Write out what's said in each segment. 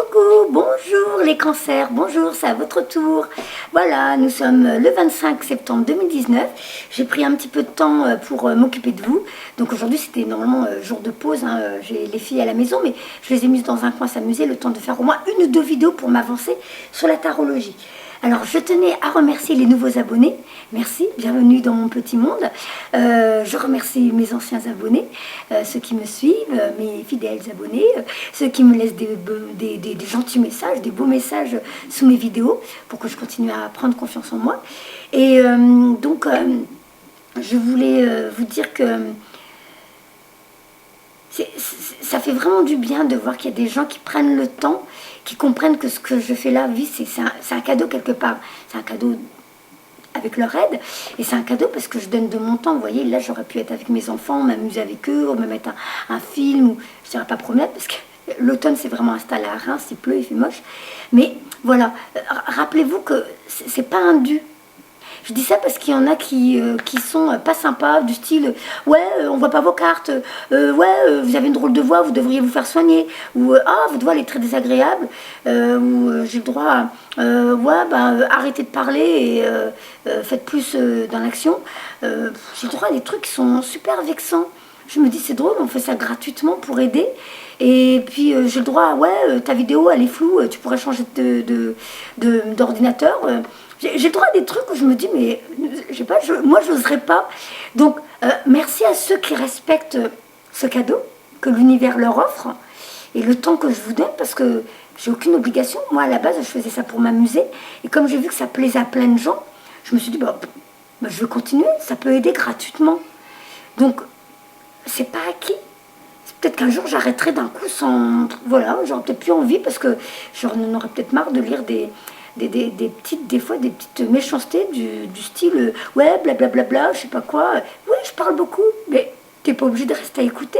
Coucou, bonjour les cancers, bonjour, c'est à votre tour. Voilà, nous sommes le 25 septembre 2019. J'ai pris un petit peu de temps pour m'occuper de vous. Donc aujourd'hui c'était normalement jour de pause, hein. J'ai les filles à la maison, mais je les ai mises dans un coin s'amuser, le temps de faire au moins une ou deux vidéos pour m'avancer sur la tarologie. Alors je tenais à remercier les nouveaux abonnés, merci, bienvenue dans mon petit monde. Je remercie mes anciens abonnés, ceux qui me suivent, mes fidèles abonnés, ceux qui me laissent des gentils messages, des beaux messages sous mes vidéos pour que je continue à prendre confiance en moi. Et donc je voulais vous dire que ça fait vraiment du bien de voir qu'il y a des gens qui prennent le temps, qui comprennent que ce que je fais là, oui, c'est un cadeau quelque part. C'est un cadeau avec leur aide, et c'est un cadeau parce que je donne de mon temps. Vous voyez, là j'aurais pu être avec mes enfants, m'amuser avec eux, me mettre un film, ou je dirais pas promenade, parce que l'automne c'est vraiment installé à Reims, il pleut, il fait moche. Mais voilà, rappelez-vous que c'est pas un dû. Je dis ça parce qu'il y en a qui sont pas sympas, du style ouais, on voit pas vos cartes, ouais, vous avez une drôle de voix, vous devriez vous faire soigner, ou ah, votre voix elle est très désagréable, ou j'ai le droit à ouais, ben arrêtez de parler et faites plus dans l'action. J'ai le droit à des trucs qui sont super vexants. Je me dis c'est drôle, on fait ça gratuitement pour aider. Et puis j'ai le droit à ouais, ta vidéo elle est floue, tu pourrais changer d'ordinateur. J'ai le droit à des trucs où je me dis, mais je sais pas, moi je n'oserais pas. Donc, merci à ceux qui respectent ce cadeau que l'univers leur offre et le temps que je vous donne, parce que j'ai aucune obligation. Moi, à la base, je faisais ça pour m'amuser. Et comme j'ai vu que ça plaisait à plein de gens, je me suis dit, bah, je veux continuer, ça peut aider gratuitement. Donc, c'est pas acquis. Peut-être qu'un jour, j'arrêterai d'un coup sans... Voilà, j'aurais peut-être plus envie, parce que j'en aurais peut-être marre de lire des fois des petites méchancetés du style ouais, blablabla, bla, je sais pas quoi. Oui, je parle beaucoup, mais t'es pas obligé de rester à écouter.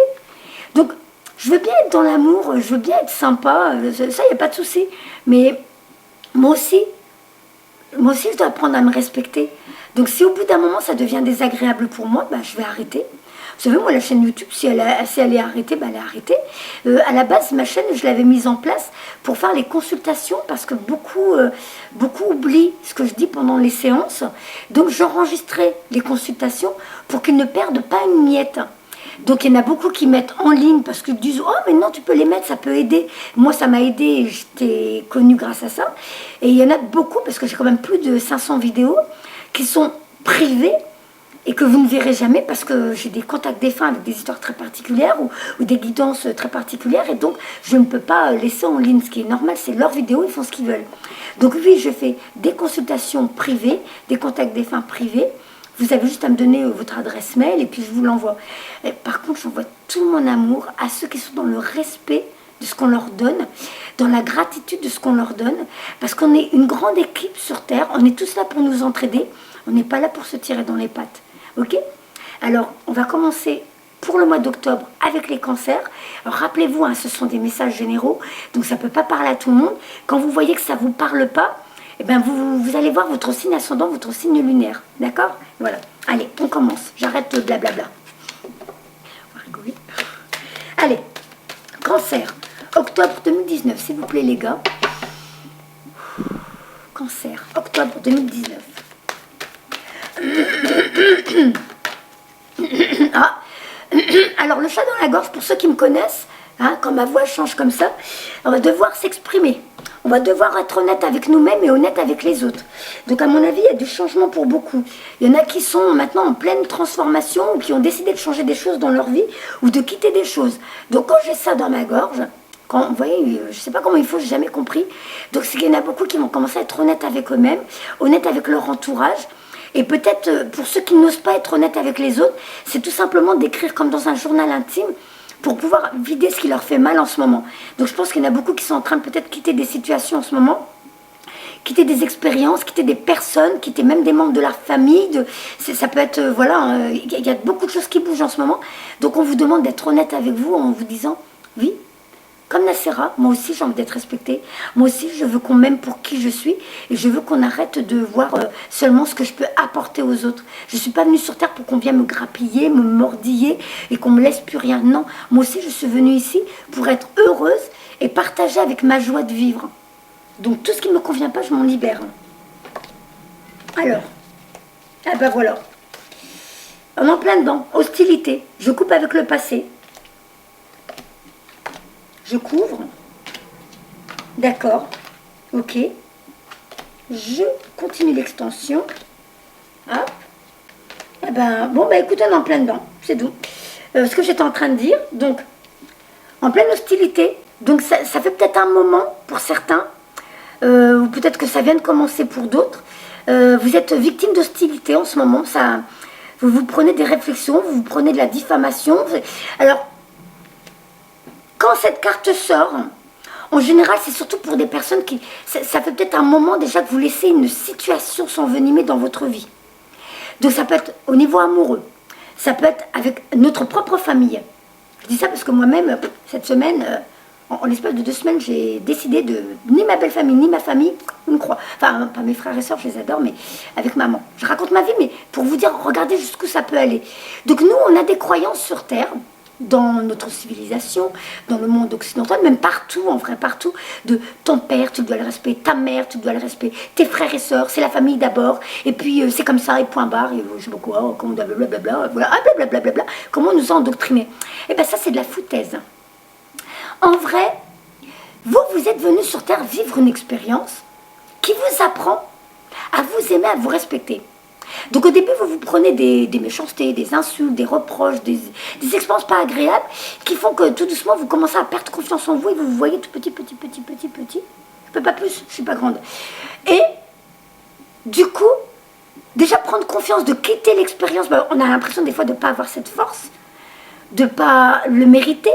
Donc, je veux bien être dans l'amour, je veux bien être sympa, ça, y a pas de souci. Mais moi aussi, je dois apprendre à me respecter. Donc, si au bout d'un moment, ça devient désagréable pour moi, bah, je vais arrêter. Vous savez, moi, la chaîne YouTube, si elle est arrêtée, bah, elle est arrêtée. À la base, ma chaîne, je l'avais mise en place pour faire les consultations, parce que beaucoup oublient ce que je dis pendant les séances. Donc, j'enregistrais les consultations pour qu'ils ne perdent pas une miette. Donc, il y en a beaucoup qui mettent en ligne parce qu'ils disent « Oh, mais non, tu peux les mettre, ça peut aider. » Moi, ça m'a aidé et j'étais connue grâce à ça. Et il y en a beaucoup, parce que j'ai quand même plus de 500 vidéos, qui sont privées, et que vous ne verrez jamais parce que j'ai des contacts défunts avec des histoires très particulières ou des guidances très particulières, et donc je ne peux pas laisser en ligne. Ce qui est normal, c'est leur vidéo, ils font ce qu'ils veulent. Donc oui, je fais des consultations privées, des contacts défunts privés. Vous avez juste à me donner votre adresse mail et puis je vous l'envoie. Par contre, j'envoie tout mon amour à ceux qui sont dans le respect de ce qu'on leur donne, dans la gratitude de ce qu'on leur donne, parce qu'on est une grande équipe sur Terre, on est tous là pour nous entraider, on n'est pas là pour se tirer dans les pattes. Ok? Alors, on va commencer pour le mois d'octobre avec les cancers. Alors, rappelez-vous, hein, ce sont des messages généraux, donc ça ne peut pas parler à tout le monde. Quand vous voyez que ça ne vous parle pas, eh ben vous allez voir votre signe ascendant, votre signe lunaire. D'accord? Voilà. Allez, on commence. J'arrête le blablabla. On va rigoler. Allez, cancer, octobre 2019, s'il vous plaît les gars. Cancer, octobre 2019. Ah. Alors le chat dans la gorge, pour ceux qui me connaissent, hein, quand ma voix change comme ça, on va devoir s'exprimer. On va devoir être honnête avec nous-mêmes et honnête avec les autres. Donc à mon avis, il y a du changement pour beaucoup. Il y en a qui sont maintenant en pleine transformation ou qui ont décidé de changer des choses dans leur vie ou de quitter des choses. Donc quand j'ai ça dans ma gorge, quand, vous voyez, je ne sais pas comment il faut, j'ai jamais compris. Donc c'est qu'il y en a beaucoup qui vont commencer à être honnêtes avec eux-mêmes, honnêtes avec leur entourage. Et peut-être, pour ceux qui n'osent pas être honnêtes avec les autres, c'est tout simplement d'écrire comme dans un journal intime pour pouvoir vider ce qui leur fait mal en ce moment. Donc je pense qu'il y en a beaucoup qui sont en train de peut-être quitter des situations en ce moment, quitter des expériences, quitter des personnes, quitter même des membres de leur famille. Ça peut être, voilà, il y a beaucoup de choses qui bougent en ce moment. Donc on vous demande d'être honnête avec vous en vous disant, oui, comme Nacera, moi aussi j'ai envie d'être respectée. Moi aussi je veux qu'on m'aime pour qui je suis. Et je veux qu'on arrête de voir seulement ce que je peux apporter aux autres. Je ne suis pas venue sur Terre pour qu'on vienne me grappiller, me mordiller et qu'on me laisse plus rien. Non, moi aussi je suis venue ici pour être heureuse et partager avec ma joie de vivre. Donc tout ce qui ne me convient pas, je m'en libère. Alors, ah ben voilà. On est en plein dedans. Hostilité. Je coupe avec le passé. Je couvre. D'accord. Ok. Je continue l'extension. Hop. Eh ben, bon, bah écoutez, on est en plein dedans. C'est doux. Ce que j'étais en train de dire. Donc, en pleine hostilité. Donc, ça fait peut-être un moment pour certains. Ou peut-être que ça vient de commencer pour d'autres. Vous êtes victime d'hostilité en ce moment. Ça, vous prenez des réflexions, vous prenez de la diffamation. Alors, quand cette carte sort, en général, c'est surtout pour des personnes qui... Ça fait peut-être un moment déjà que vous laissez une situation s'envenimer dans votre vie. Donc ça peut être au niveau amoureux. Ça peut être avec notre propre famille. Je dis ça parce que moi-même, cette semaine, en l'espace de 2 semaines, j'ai décidé de... Ni ma belle famille, ni ma famille, une croix. Enfin, pas mes frères et sœurs, je les adore, mais avec maman. Je raconte ma vie, mais pour vous dire, regardez jusqu'où ça peut aller. Donc nous, on a des croyances sur Terre, dans notre civilisation, dans le monde occidental, même partout, en vrai, partout, de ton père, tu dois le respecter, ta mère, tu dois le respecter, tes frères et sœurs, c'est la famille d'abord, et puis c'est comme ça, et point barre, et je sais pas quoi, comment blablabla, voilà, blablabla, comment on nous a endoctrinés. Et bien ça, c'est de la foutaise. En vrai, vous êtes venu sur Terre vivre une expérience qui vous apprend à vous aimer, à vous respecter. Donc au début, vous prenez des méchancetés, des insultes, des reproches, des expériences pas agréables qui font que tout doucement, vous commencez à perdre confiance en vous et vous vous voyez tout petit. Je peux pas plus, je suis pas grande. Et du coup, déjà prendre confiance, de quitter l'expérience, ben, on a l'impression des fois de ne pas avoir cette force, de ne pas le mériter.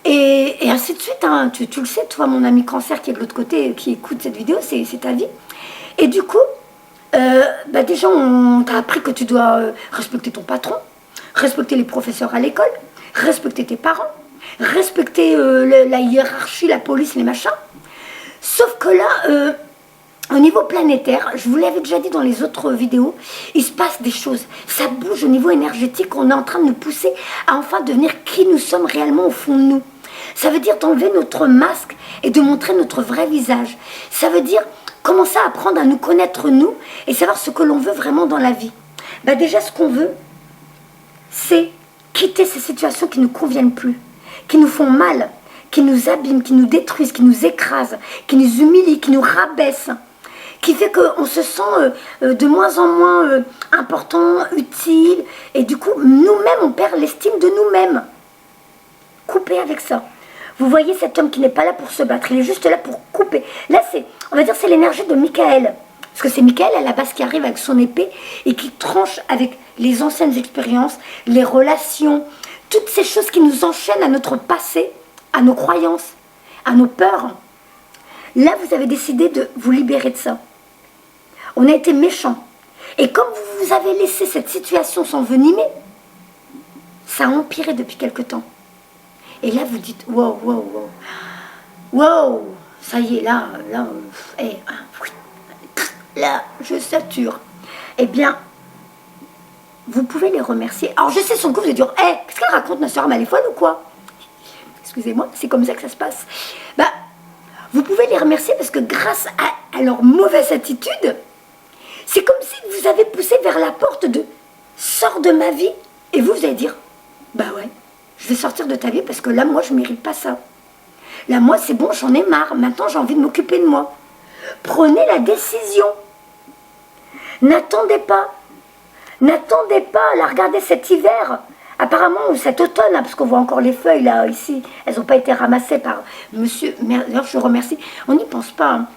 Et ainsi de suite, hein. Tu le sais, toi, mon ami cancer qui est de l'autre côté, qui écoute cette vidéo, c'est ta vie. Et du coup, bah déjà, on t'a appris que tu dois respecter ton patron, respecter les professeurs à l'école, respecter tes parents, respecter la hiérarchie, la police, les machins. Sauf que là, au niveau planétaire, je vous l'avais déjà dit dans les autres vidéos, il se passe des choses. Ça bouge au niveau énergétique, on est en train de nous pousser à enfin devenir qui nous sommes réellement au fond de nous. Ça veut dire d'enlever notre masque et de montrer notre vrai visage. Ça veut dire commencer à apprendre à nous connaître nous et savoir ce que l'on veut vraiment dans la vie. Bah déjà, ce qu'on veut, c'est quitter ces situations qui ne nous conviennent plus, qui nous font mal, qui nous abîment, qui nous détruisent, qui nous écrasent, qui nous humilient, qui nous rabaissent, qui fait qu'on se sent de moins en moins important, utile, et du coup, nous-mêmes, on perd l'estime de nous-mêmes. Coupez avec ça. Vous voyez cet homme qui n'est pas là pour se battre, il est juste là pour couper. Là, on va dire, c'est l'énergie de Michael. Parce que c'est Michael à la base qui arrive avec son épée et qui tranche avec les anciennes expériences, les relations, toutes ces choses qui nous enchaînent à notre passé, à nos croyances, à nos peurs. Là, vous avez décidé de vous libérer de ça. On a été méchants. Et comme vous avez laissé cette situation s'envenimer, ça a empiré depuis quelque temps. Et là, vous dites, wow, ça y est, là, je sature. Eh bien, vous pouvez les remercier. Alors, je sais, son coup, vous allez dire, qu'est-ce qu'elle raconte, ma soeur, elle est folle ou quoi? Excusez-moi, c'est comme ça que ça se passe. Bah, vous pouvez les remercier parce que grâce à leur mauvaise attitude, c'est comme si vous avez poussé vers la porte de « sors de ma vie » et vous allez dire « bah ouais, je vais sortir de ta vie parce que là, moi, je ne mérite pas ça. Là, moi, c'est bon, j'en ai marre. Maintenant, j'ai envie de m'occuper de moi. » Prenez la décision. N'attendez pas. N'attendez pas. Là, regardez cet hiver, apparemment, ou cet automne, parce qu'on voit encore les feuilles, là, ici, elles n'ont pas été ramassées par monsieur. D'ailleurs, je remercie. On n'y pense pas, hein.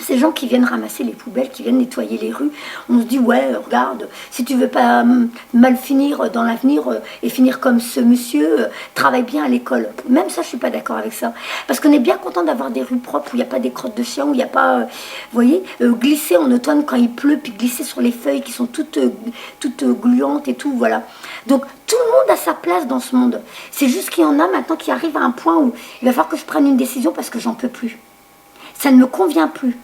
Ces gens qui viennent ramasser les poubelles, qui viennent nettoyer les rues, on se dit, ouais, regarde, si tu veux pas mal finir dans l'avenir et finir comme ce monsieur, travaille bien à l'école. Même ça, je suis pas d'accord avec ça. Parce qu'on est bien content d'avoir des rues propres, où il n'y a pas des crottes de chiens, où il n'y a pas, vous voyez, glisser en automne quand il pleut, puis glisser sur les feuilles qui sont toutes gluantes et tout, voilà. Donc, tout le monde a sa place dans ce monde. C'est juste qu'il y en a maintenant qui arrivent à un point où il va falloir que je prenne une décision parce que j'en peux plus. Ça ne me convient plus.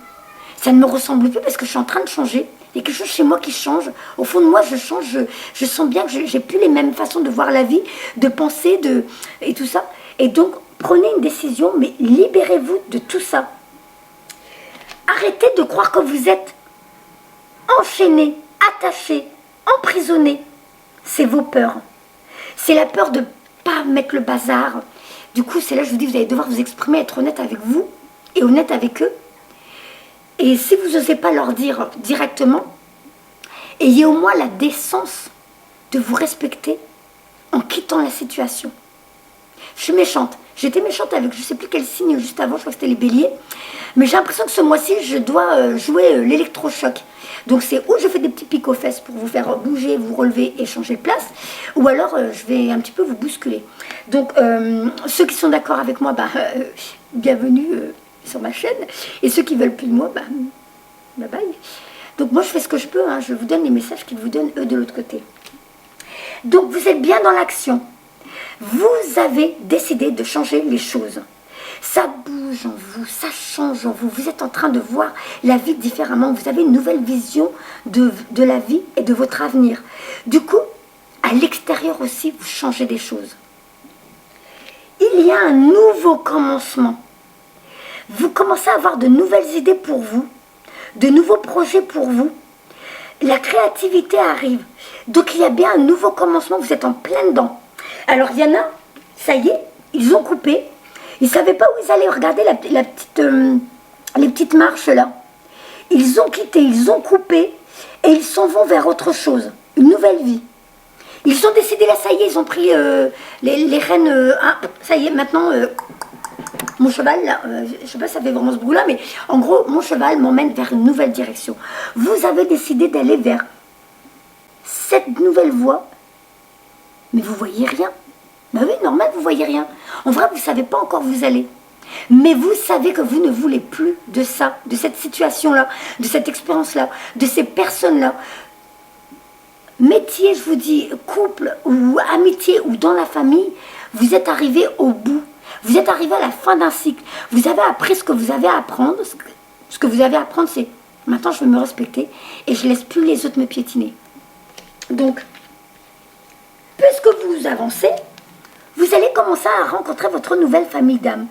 Ça ne me ressemble plus parce que je suis en train de changer. Il y a quelque chose chez moi qui change. Au fond de moi, je change. Je sens bien que je n'ai plus les mêmes façons de voir la vie, de penser, et tout ça. Et donc, Prenez une décision, mais libérez-vous de tout ça. Arrêtez de croire que vous êtes enchaîné, attaché, emprisonné. C'est vos peurs. C'est la peur de ne pas mettre le bazar. Du coup, c'est là que je vous dis, vous allez devoir vous exprimer, être honnête avec vous et honnête avec eux. Et si vous n'osez pas leur dire directement, ayez au moins la décence de vous respecter en quittant la situation. Je suis méchante. J'étais méchante avec je ne sais plus quel signe juste avant, je crois que c'était les béliers. Mais j'ai l'impression que ce mois-ci, je dois jouer l'électrochoc. Donc c'est où je fais des petits pics aux fesses pour vous faire bouger, vous relever et changer de place. Ou alors je vais un petit peu vous bousculer. Donc ceux qui sont d'accord avec moi, bienvenue sur ma chaîne. Et ceux qui veulent plus de moi, bye bye. Donc moi je fais ce que je peux. Je vous donne les messages qu'ils vous donnent eux de l'autre côté. Donc vous êtes bien dans l'action. Vous avez décidé de changer les choses. Ça bouge en vous, ça change en vous. Vous êtes en train de voir la vie différemment. Vous avez une nouvelle vision de la vie et de votre avenir. Du coup, à l'extérieur aussi, vous changez des choses. Il y a un nouveau commencement. Vous commencez à avoir de nouvelles idées pour vous, de nouveaux projets pour vous. La créativité arrive. Donc il y a bien un nouveau commencement, vous êtes en plein dedans. Alors il y en a, ça y est, ils ont coupé. Ils ne savaient pas où ils allaient. Regarder les petites marches là. Ils ont quitté, ils ont coupé et ils s'en vont vers autre chose, une nouvelle vie. Ils ont décidé, là ça y est, ils ont pris les rênes. Ça y est, maintenant, mon cheval, là, je ne sais pas si ça fait vraiment ce bruit là, mais en gros, mon cheval m'emmène vers une nouvelle direction. Vous avez décidé d'aller vers cette nouvelle voie. Mais vous voyez rien. Ben oui, normal, vous voyez rien. En vrai, vous ne savez pas encore où vous allez. Mais vous savez que vous ne voulez plus de ça, de cette situation-là, de cette expérience-là, de ces personnes-là. Métier, je vous dis, couple ou amitié ou dans la famille, vous êtes arrivé au bout. Vous êtes arrivé à la fin d'un cycle. Vous avez appris ce que vous avez à apprendre. Ce que vous avez à apprendre, c'est maintenant je vais me respecter et je ne laisse plus les autres me piétiner. Donc, puisque vous avancez, vous allez commencer à rencontrer votre nouvelle famille d'âmes.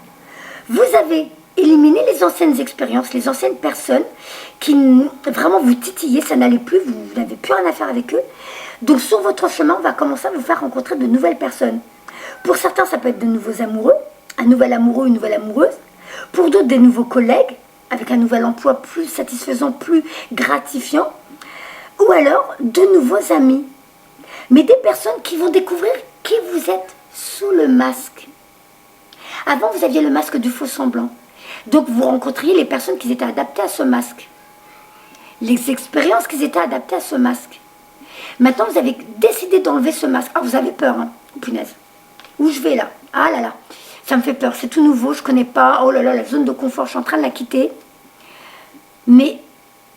Vous avez éliminé les anciennes expériences, les anciennes personnes qui vraiment vous titillaient, ça n'allait plus, vous n'avez plus rien à faire avec eux. Donc sur votre chemin, on va commencer à vous faire rencontrer de nouvelles personnes. Pour certains, ça peut être de nouveaux amoureux, un nouvel amoureux, une nouvelle amoureuse. Pour d'autres, des nouveaux collègues, avec un nouvel emploi plus satisfaisant, plus gratifiant. Ou alors, de nouveaux amis. Mais des personnes qui vont découvrir qui vous êtes sous le masque. Avant, vous aviez le masque du faux semblant. Donc, vous rencontriez les personnes qui étaient adaptées à ce masque. Les expériences qui étaient adaptées à ce masque. Maintenant, vous avez décidé d'enlever ce masque. Ah, vous avez peur, hein. Oh, punaise. Où je vais là? Ah là là. Ça me fait peur. C'est tout nouveau, je ne connais pas. Oh là là, la zone de confort, je suis en train de la quitter. Mais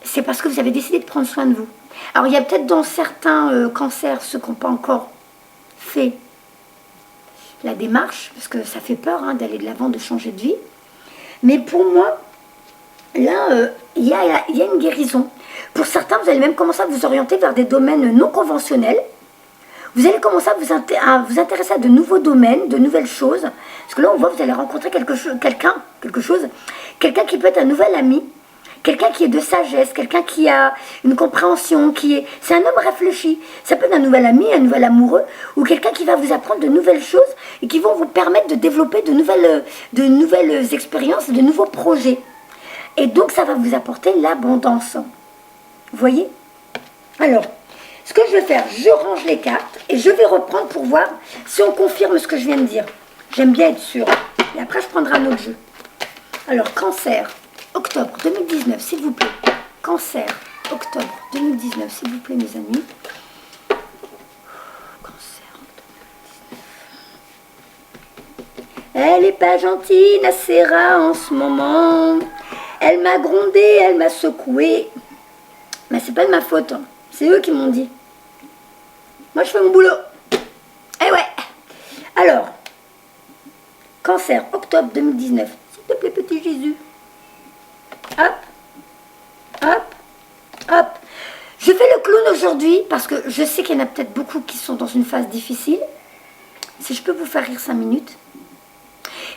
c'est parce que vous avez décidé de prendre soin de vous. Alors, il y a peut-être dans certains cancers, ceux qui n'ont pas encore fait la démarche, parce que ça fait peur d'aller de l'avant, de changer de vie. Mais pour moi, là, il y a une guérison. Pour certains, vous allez même commencer à vous orienter vers des domaines non conventionnels. Vous allez commencer à vous intéresser à de nouveaux domaines, de nouvelles choses. Parce que là, on voit que vous allez rencontrer quelqu'un qui peut être un nouvel ami, quelqu'un qui est de sagesse, quelqu'un qui a une compréhension, c'est un homme réfléchi. Ça peut être un nouvel ami, un nouvel amoureux, ou quelqu'un qui va vous apprendre de nouvelles choses et qui vont vous permettre de développer de nouvelles expériences, de nouveaux projets. Et donc, ça va vous apporter l'abondance. Vous voyez? Alors, ce que je vais faire, je range les cartes et je vais reprendre pour voir si on confirme ce que je viens de dire. J'aime bien être sûre. Et après, je prendrai un autre jeu. Alors, cancer, octobre 2019, s'il vous plaît. Cancer, octobre 2019, s'il vous plaît, mes amis. Cancer, octobre 2019. Elle n'est pas gentille, Nacera, en ce moment. Elle m'a grondé, elle m'a secoué. Mais c'est pas de ma faute, hein. C'est eux qui m'ont dit. Moi, je fais mon boulot. Eh ouais. Alors, cancer, octobre 2019. S'il te plaît, petit Jésus. Hop. Hop. Hop. Je fais le clown aujourd'hui parce que je sais qu'il y en a peut-être beaucoup qui sont dans une phase difficile. Si je peux vous faire rire 5 minutes.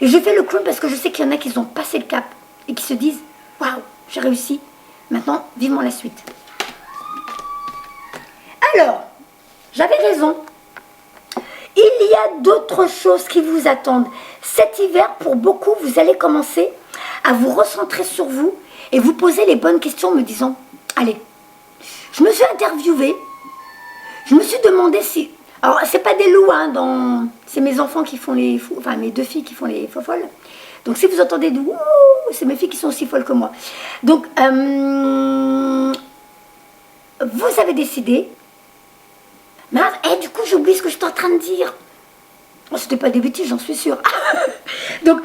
Et je fais le clown parce que je sais qu'il y en a qui ont passé le cap et qui se disent « Waouh, j'ai réussi, maintenant, vivement la suite. » Alors, j'avais raison. Il y a d'autres choses qui vous attendent. Cet hiver, pour beaucoup, vous allez commencer à vous recentrer sur vous et vous poser les bonnes questions en me disant « Allez, je me suis interviewée, je me suis demandé si... » Alors, c'est pas des loups, hein, c'est mes enfants qui font les fous, enfin mes 2 filles qui font les faux folles. Donc si vous entendez des ouh, c'est mes filles qui sont aussi folles que moi. Donc, vous avez décidé. Mince, du coup, j'ai oublié ce que j'étais en train de dire. Oh, c'était pas des bêtises, j'en suis sûre. Donc,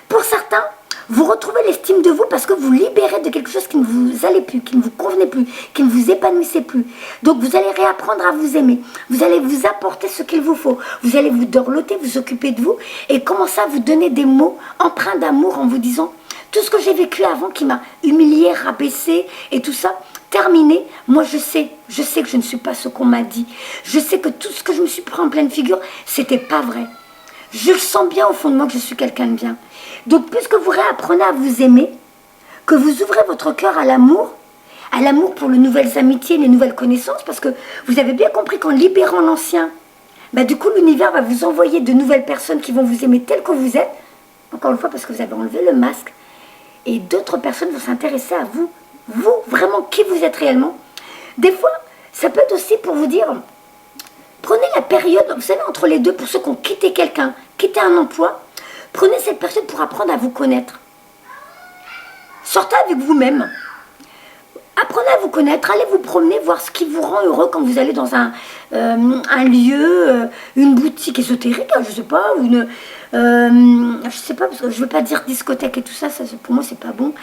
pour certains, vous retrouvez l'estime de vous parce que vous libérez de quelque chose qui ne vous allait plus, qui ne vous convenait plus, qui ne vous épanouissait plus. Donc, vous allez réapprendre à vous aimer. Vous allez vous apporter ce qu'il vous faut. Vous allez vous dorloter, vous occuper de vous et commencer à vous donner des mots empreints d'amour en vous disant tout ce que j'ai vécu avant qui m'a humilié, rabaissé et tout ça, terminé. Moi, je sais que je ne suis pas ce qu'on m'a dit. Je sais que tout ce que je me suis pris en pleine figure, c'était pas vrai. Je sens bien au fond de moi que je suis quelqu'un de bien. Donc, puisque vous réapprenez à vous aimer, que vous ouvrez votre cœur à l'amour pour les nouvelles amitiés, les nouvelles connaissances, parce que vous avez bien compris qu'en libérant l'ancien, du coup, l'univers va vous envoyer de nouvelles personnes qui vont vous aimer tel que vous êtes, encore une fois, parce que vous avez enlevé le masque, et d'autres personnes vont s'intéresser à vous, vraiment, qui vous êtes réellement. Des fois, ça peut être aussi pour vous dire... Prenez la période, vous savez, entre les deux, pour ceux qui ont quitté quelqu'un, quitté un emploi, prenez cette période pour apprendre à vous connaître. Sortez avec vous-même. Apprenez à vous connaître, allez vous promener, voir ce qui vous rend heureux quand vous allez dans un lieu, une boutique ésotérique, je ne sais pas, ou je sais pas, parce que je ne veux pas dire discothèque et tout ça, pour moi, c'est pas bon.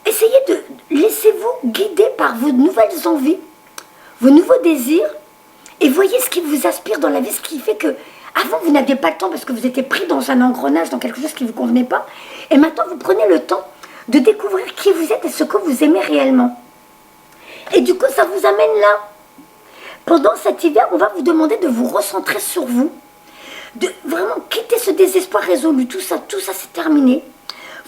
Essayez de, laissez-vous guider par vos nouvelles envies, vos nouveaux désirs, et voyez ce qui vous aspire dans la vie, ce qui fait que, avant vous n'aviez pas le temps parce que vous étiez pris dans un engrenage, dans quelque chose qui ne vous convenait pas. Et maintenant vous prenez le temps de découvrir qui vous êtes et ce que vous aimez réellement. Et du coup ça vous amène là. Pendant cet hiver, on va vous demander de vous recentrer sur vous, de vraiment quitter ce désespoir résolu. Tout ça c'est terminé.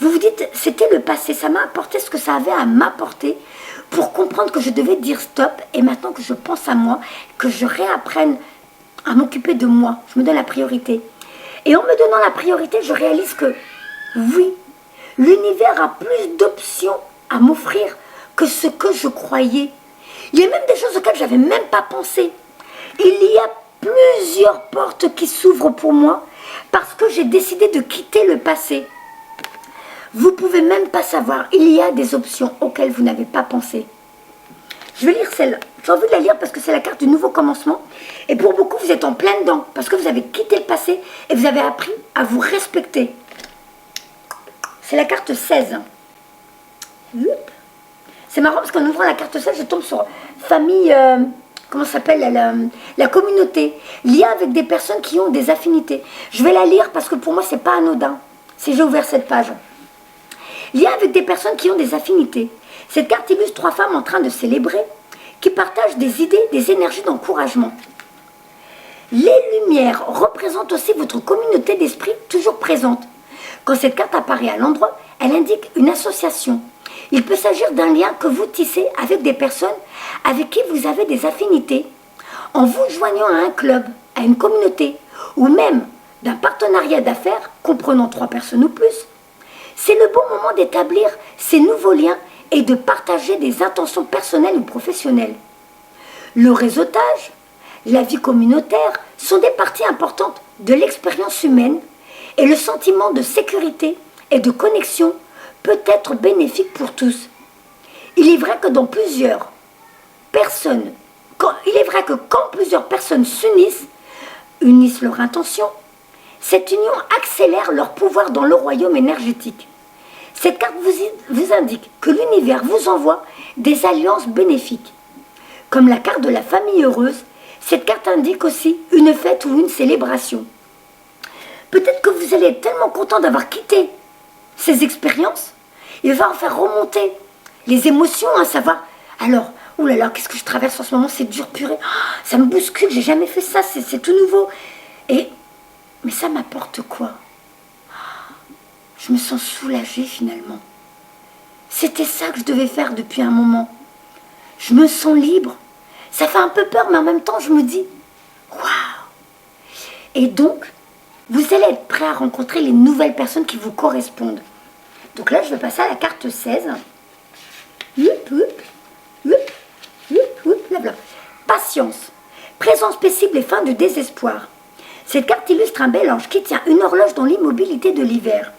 Vous vous dites, c'était le passé, ça m'a apporté ce que ça avait à m'apporter pour comprendre que je devais dire stop et maintenant que je pense à moi, que je réapprenne à m'occuper de moi, je me donne la priorité. Et en me donnant la priorité, je réalise que oui, l'univers a plus d'options à m'offrir que ce que je croyais. Il y a même des choses auxquelles je n'avais même pas pensé. Il y a plusieurs portes qui s'ouvrent pour moi parce que j'ai décidé de quitter le passé. Vous ne pouvez même pas savoir, il y a des options auxquelles vous n'avez pas pensé. Je vais lire celle-là. J'ai envie de la lire parce que c'est la carte du nouveau commencement. Et pour beaucoup, vous êtes en plein dedans parce que vous avez quitté le passé et vous avez appris à vous respecter. C'est la carte 16. C'est marrant parce qu'en ouvrant la carte 16, je tombe sur famille, comment ça s'appelle, la communauté. Lien avec des personnes qui ont des affinités. Je vais la lire parce que pour moi, c'est pas anodin. Si j'ai ouvert cette page. Lien avec des personnes qui ont des affinités. Cette carte illustre 3 femmes en train de célébrer, qui partagent des idées, des énergies d'encouragement. Les lumières représentent aussi votre communauté d'esprit toujours présente. Quand cette carte apparaît à l'endroit, elle indique une association. Il peut s'agir d'un lien que vous tissez avec des personnes avec qui vous avez des affinités, en vous joignant à un club, à une communauté, ou même d'un partenariat d'affaires comprenant 3 personnes ou plus. C'est le bon moment d'établir ces nouveaux liens et de partager des intentions personnelles ou professionnelles. Le réseautage, la vie communautaire sont des parties importantes de l'expérience humaine et le sentiment de sécurité et de connexion peut être bénéfique pour tous. Il est vrai que quand plusieurs personnes unissent leurs intentions, cette union accélère leur pouvoir dans le royaume énergétique. Cette carte vous indique que l'univers vous envoie des alliances bénéfiques. Comme la carte de la famille heureuse, cette carte indique aussi une fête ou une célébration. Peut-être que vous allez être tellement content d'avoir quitté ces expériences, il va en faire remonter les émotions, à savoir, alors, oulala, qu'est-ce que je traverse en ce moment, c'est dur, purée, ça me bouscule, j'ai jamais fait ça, c'est tout nouveau. Mais ça m'apporte quoi? je me sens soulagée finalement. C'était ça que je devais faire depuis un moment. Je me sens libre. Ça fait un peu peur, mais en même temps, je me dis, waouh! Et donc, vous allez être prêt à rencontrer les nouvelles personnes qui vous correspondent. Donc là, je vais passer à la carte 16. Patience, présence paisible et fin de désespoir. Cette carte illustre un bel ange qui tient une horloge dans l'immobilité de l'hiver.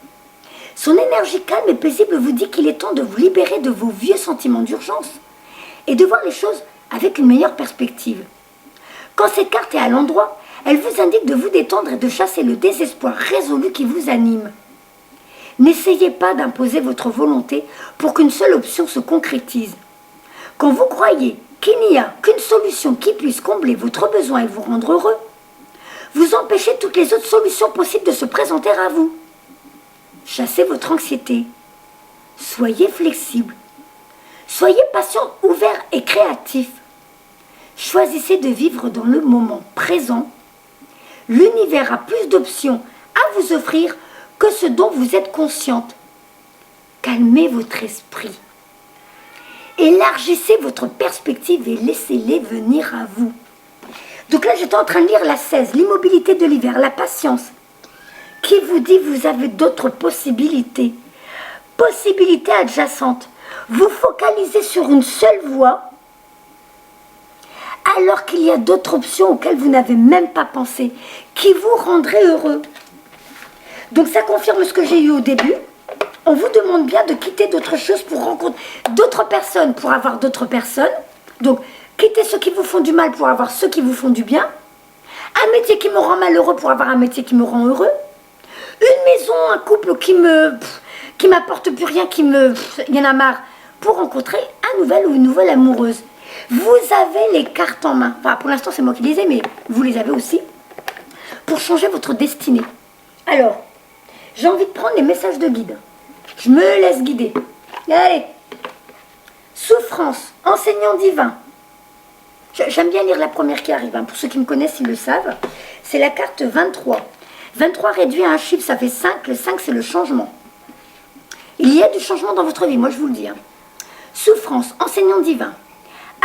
Son énergie calme et paisible vous dit qu'il est temps de vous libérer de vos vieux sentiments d'urgence et de voir les choses avec une meilleure perspective. Quand cette carte est à l'endroit, elle vous indique de vous détendre et de chasser le désespoir résolu qui vous anime. N'essayez pas d'imposer votre volonté pour qu'une seule option se concrétise. Quand vous croyez qu'il n'y a qu'une solution qui puisse combler votre besoin et vous rendre heureux, vous empêchez toutes les autres solutions possibles de se présenter à vous. Chassez votre anxiété. Soyez flexible. Soyez patient, ouvert et créatif. Choisissez de vivre dans le moment présent. L'univers a plus d'options à vous offrir que ce dont vous êtes consciente. Calmez votre esprit. Élargissez votre perspective et laissez-les venir à vous. Donc là, j'étais en train de lire la 16, l'immobilité de l'hiver, la patience, qui vous dit vous avez d'autres possibilités. Possibilités adjacentes. Vous focalisez sur une seule voie, alors qu'il y a d'autres options auxquelles vous n'avez même pas pensé, qui vous rendraient heureux. Donc ça confirme ce que j'ai eu au début. On vous demande bien de quitter d'autres choses pour rencontrer d'autres personnes, pour avoir d'autres personnes. Donc, quittez ceux qui vous font du mal pour avoir ceux qui vous font du bien. Un métier qui me rend malheureux pour avoir un métier qui me rend heureux. Une maison, un couple qui m'apporte plus rien, il y en a marre, pour rencontrer un nouvel ou une nouvelle amoureuse. Vous avez les cartes en main. Enfin, pour l'instant, c'est moi qui les ai, mais vous les avez aussi. Pour changer votre destinée. Alors, j'ai envie de prendre les messages de guide. Je me laisse guider. Allez. Souffrance, enseignant divin. J'aime bien lire la première qui arrive. Pour ceux qui me connaissent, ils le savent. C'est la carte 23. 23 réduit à un chiffre, ça fait 5. Le 5, c'est le changement. Il y a du changement dans votre vie, moi je vous le dis. Souffrance, enseignant divin.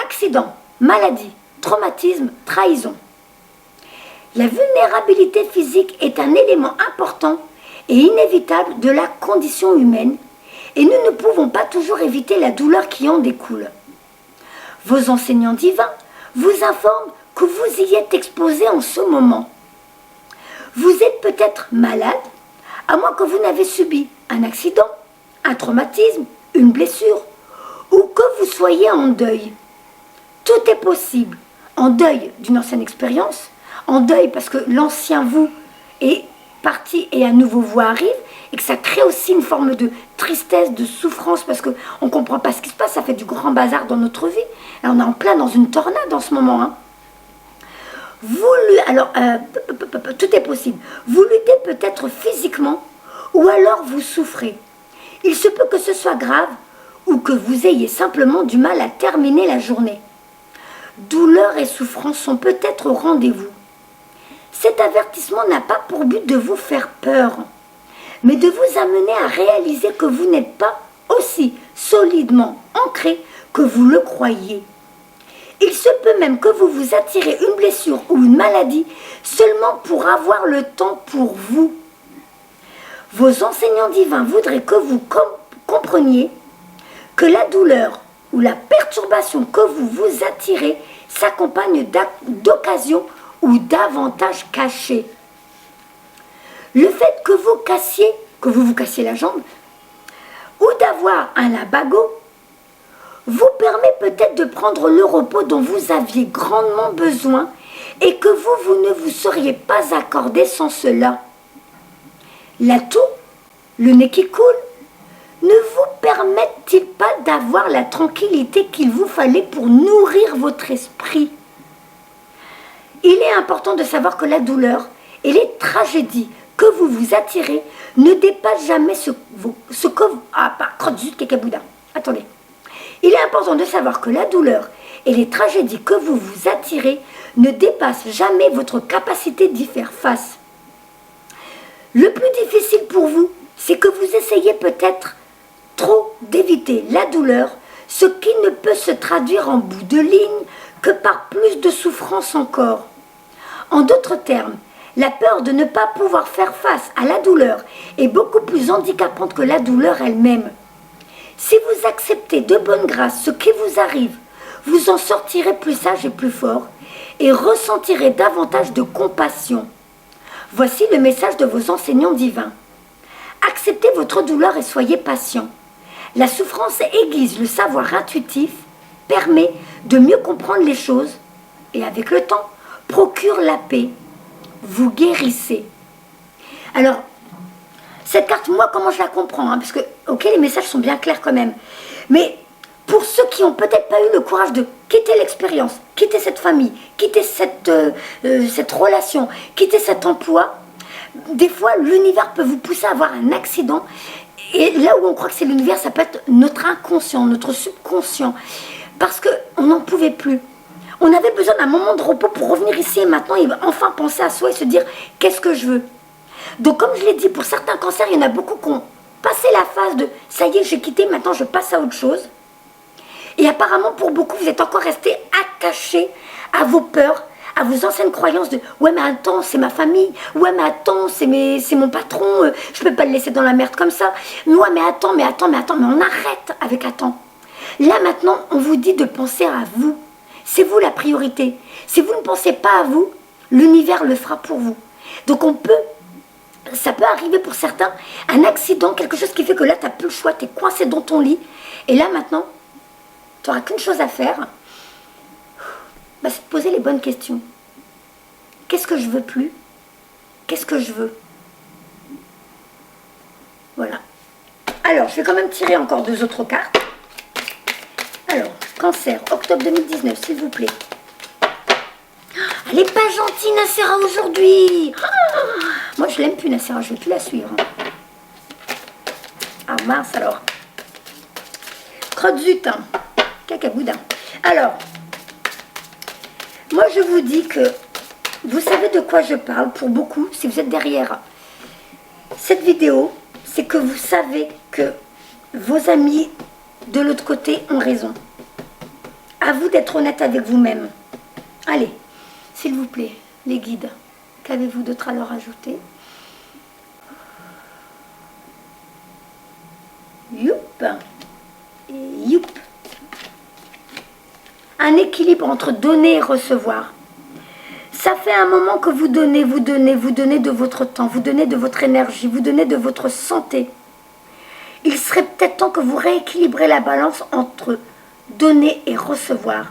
Accident, maladie, traumatisme, trahison. La vulnérabilité physique est un élément important et inévitable de la condition humaine et nous ne pouvons pas toujours éviter la douleur qui en découle. Vos enseignants divins vous informent que vous y êtes exposé en ce moment. Vous êtes peut-être malade, à moins que vous n'avez subi un accident, un traumatisme, une blessure, ou que vous soyez en deuil. Tout est possible. En deuil d'une ancienne expérience, en deuil parce que l'ancien vous est parti et un nouveau vous arrive, et que ça crée aussi une forme de tristesse, de souffrance, parce qu'on ne comprend pas ce qui se passe, ça fait du grand bazar dans notre vie. Et on est en plein dans une tornade en ce moment. Tout est possible. Vous luttez peut-être physiquement, ou alors vous souffrez. Il se peut que ce soit grave, ou que vous ayez simplement du mal à terminer la journée. Douleur et souffrance sont peut-être au rendez-vous. Cet avertissement n'a pas pour but de vous faire peur, mais de vous amener à réaliser que vous n'êtes pas aussi solidement ancré que vous le croyez. Il se peut même que vous vous attirez une blessure ou une maladie seulement pour avoir le temps pour vous. Vos enseignants divins voudraient que vous compreniez que la douleur ou la perturbation que vous vous attirez s'accompagne d'occasions ou d'avantages cachés. Le fait que vous vous cassiez la jambe, ou d'avoir un lumbago, vous permet peut-être de prendre le repos dont vous aviez grandement besoin et que vous ne vous seriez pas accordé sans cela. La toux, le nez qui coule, ne vous permettent-ils pas d'avoir la tranquillité qu'il vous fallait pour nourrir votre esprit? Il est important de savoir que la douleur et les tragédies que vous vous attirez ne dépassent jamais ce que vous... Attendez. Il est important de savoir que la douleur et les tragédies que vous vous attirez ne dépassent jamais votre capacité d'y faire face. Le plus difficile pour vous, c'est que vous essayez peut-être trop d'éviter la douleur, ce qui ne peut se traduire en bout de ligne que par plus de souffrance encore. En d'autres termes, la peur de ne pas pouvoir faire face à la douleur est beaucoup plus handicapante que la douleur elle-même. Si vous acceptez de bonne grâce ce qui vous arrive, vous en sortirez plus sage et plus fort et ressentirez davantage de compassion. Voici le message de vos enseignants divins. Acceptez votre douleur et soyez patient. La souffrance aiguise le savoir intuitif, permet de mieux comprendre les choses et avec le temps, procure la paix. Vous guérissez. Alors, cette carte, moi, comment je la comprends, parce que, ok, les messages sont bien clairs quand même, mais pour ceux qui n'ont peut-être pas eu le courage de quitter l'expérience, quitter cette famille, quitter cette relation, quitter cet emploi, des fois, l'univers peut vous pousser à avoir un accident, et là où on croit que c'est l'univers, ça peut être notre inconscient, notre subconscient, parce qu'on n'en pouvait plus. On avait besoin d'un moment de repos pour revenir ici et maintenant et enfin penser à soi et se dire qu'est-ce que je veux. Donc comme je l'ai dit, pour certains cancers, il y en a beaucoup qui ont passé la phase de ça y est, j'ai quitté, maintenant je passe à autre chose. Et apparemment pour beaucoup, vous êtes encore restés attachés à vos peurs, à vos anciennes croyances de ouais mais attends, c'est ma famille, ouais mais attends, c'est mon patron, je peux pas le laisser dans la merde comme ça. Ouais mais attends, mais on arrête avec attends. Là maintenant, on vous dit de penser à vous. C'est vous la priorité. Si vous ne pensez pas à vous, l'univers le fera pour vous. Donc ça peut arriver pour certains, un accident, quelque chose qui fait que là, tu n'as plus le choix, tu es coincé dans ton lit. Et là, maintenant, tu n'auras qu'une chose à faire, c'est de poser les bonnes questions. Qu'est-ce que je veux plus? Qu'est-ce que je veux? Voilà. Alors, je vais quand même tirer encore 2 autres cartes. Alors, Cancer, octobre 2019, s'il vous plaît. Elle n'est pas gentille, Nacera, aujourd'hui. Moi, je l'aime plus, Nacera, je ne vais plus la suivre. Ah, mince, alors. Crotte zut, hein. Cacaboudin. Alors, moi, je vous dis que vous savez de quoi je parle. Pour beaucoup, si vous êtes derrière cette vidéo, c'est que vous savez que vos amis de l'autre côté ont raison. À vous d'être honnête avec vous-même. Allez, s'il vous plaît, les guides, qu'avez-vous d'autre à leur ajouter? Youp et youp. Un équilibre entre donner et recevoir. Ça fait un moment que vous donnez de votre temps, vous donnez de votre énergie, vous donnez de votre santé. Il serait peut-être temps que vous rééquilibrez la balance entre donner et recevoir.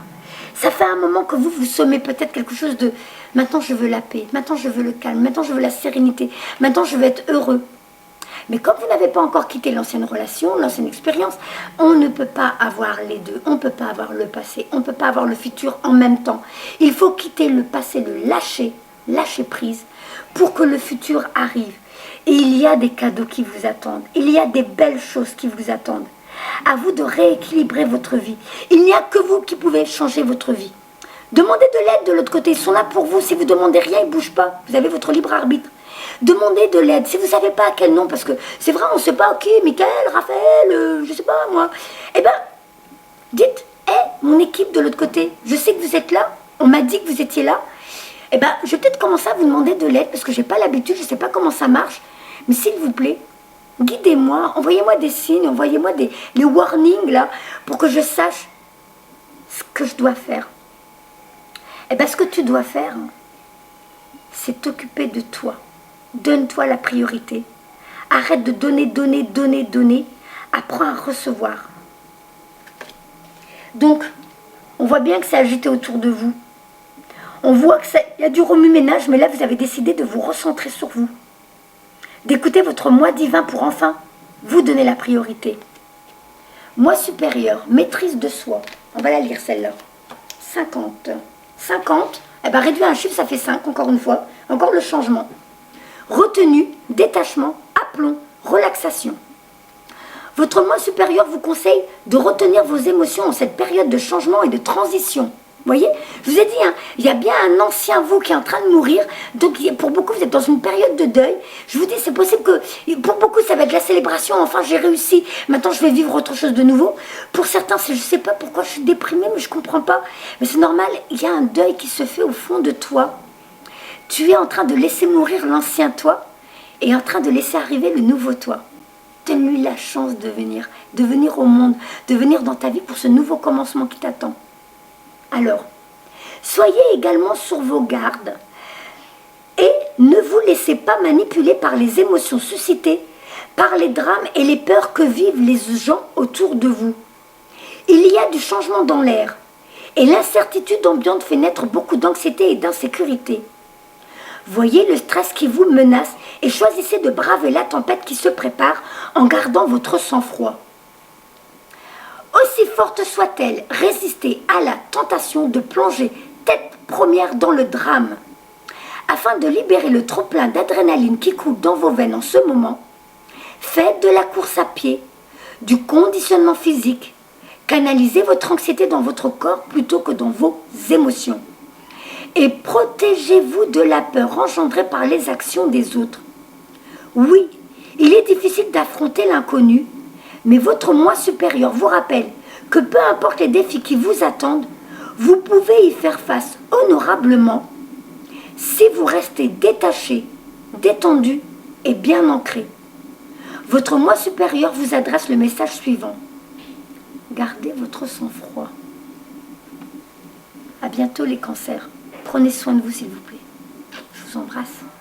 Ça fait un moment que vous sommez peut-être quelque chose de maintenant je veux la paix, maintenant je veux le calme, maintenant je veux la sérénité, maintenant je veux être heureux. Mais comme vous n'avez pas encore quitté l'ancienne relation, l'ancienne expérience, on ne peut pas avoir les deux. On ne peut pas avoir le passé, on ne peut pas avoir le futur en même temps. Il faut quitter le passé, le lâcher prise pour que le futur arrive. Et il y a des cadeaux qui vous attendent. Il y a des belles choses qui vous attendent. À vous de rééquilibrer votre vie. Il n'y a que vous qui pouvez changer votre vie. Demandez de l'aide de l'autre côté. Ils sont là pour vous. Si vous ne demandez rien, ils ne bougent pas. Vous avez votre libre arbitre. Demandez de l'aide. Si vous ne savez pas quel nom, parce que c'est vrai, on ne sait pas, ok, Michael, Raphaël, je ne sais pas, moi. Eh bien, dites, mon équipe de l'autre côté, je sais que vous êtes là. On m'a dit que vous étiez là. Eh bien, je vais peut-être commencer à vous demander de l'aide, parce que je n'ai pas l'habitude, je ne sais pas comment ça marche. Mais s'il vous plaît, guidez-moi, envoyez-moi des signes, envoyez-moi les warnings, là, pour que je sache ce que je dois faire. Eh bien, ce que tu dois faire, c'est t'occuper de toi. Donne-toi la priorité. Arrête de donner. Apprends à recevoir. Donc, on voit bien que c'est agité autour de vous. On voit qu'il y a du remue-ménage, mais là, vous avez décidé de vous recentrer sur vous. D'écouter votre moi divin pour enfin vous donner la priorité. Moi supérieur, maîtrise de soi. On va la lire celle-là. 50. 50, eh ben, réduire un chiffre, ça fait 5, encore une fois. Encore le changement. Retenue, détachement, aplomb, relaxation. Votre moi supérieur vous conseille de retenir vos émotions en cette période de changement et de transition. Voyez, je vous ai dit, hein, il y a bien un ancien vous qui est en train de mourir. Donc pour beaucoup, vous êtes dans une période de deuil. Je vous dis, c'est possible que pour beaucoup, ça va être la célébration. Enfin, j'ai réussi. Maintenant, je vais vivre autre chose de nouveau. Pour certains, je ne sais pas pourquoi je suis déprimée, mais je ne comprends pas. Mais c'est normal, il y a un deuil qui se fait au fond de toi. Tu es en train de laisser mourir l'ancien toi et en train de laisser arriver le nouveau toi. Donne-lui la chance de venir au monde, de venir dans ta vie pour ce nouveau commencement qui t'attend. Alors, soyez également sur vos gardes et ne vous laissez pas manipuler par les émotions suscitées, par les drames et les peurs que vivent les gens autour de vous. Il y a du changement dans l'air et l'incertitude ambiante fait naître beaucoup d'anxiété et d'insécurité. Voyez le stress qui vous menace et choisissez de braver la tempête qui se prépare en gardant votre sang-froid. Aussi forte soit-elle, résistez à la tentation de plonger tête première dans le drame. Afin de libérer le trop-plein d'adrénaline qui coule dans vos veines en ce moment, faites de la course à pied, du conditionnement physique, canalisez votre anxiété dans votre corps plutôt que dans vos émotions. Et protégez-vous de la peur engendrée par les actions des autres. Oui, il est difficile d'affronter l'inconnu, mais votre moi supérieur vous rappelle que peu importe les défis qui vous attendent, vous pouvez y faire face honorablement si vous restez détaché, détendu et bien ancré. Votre moi supérieur vous adresse le message suivant. Gardez votre sang-froid. À bientôt les cancers. Prenez soin de vous s'il vous plaît. Je vous embrasse.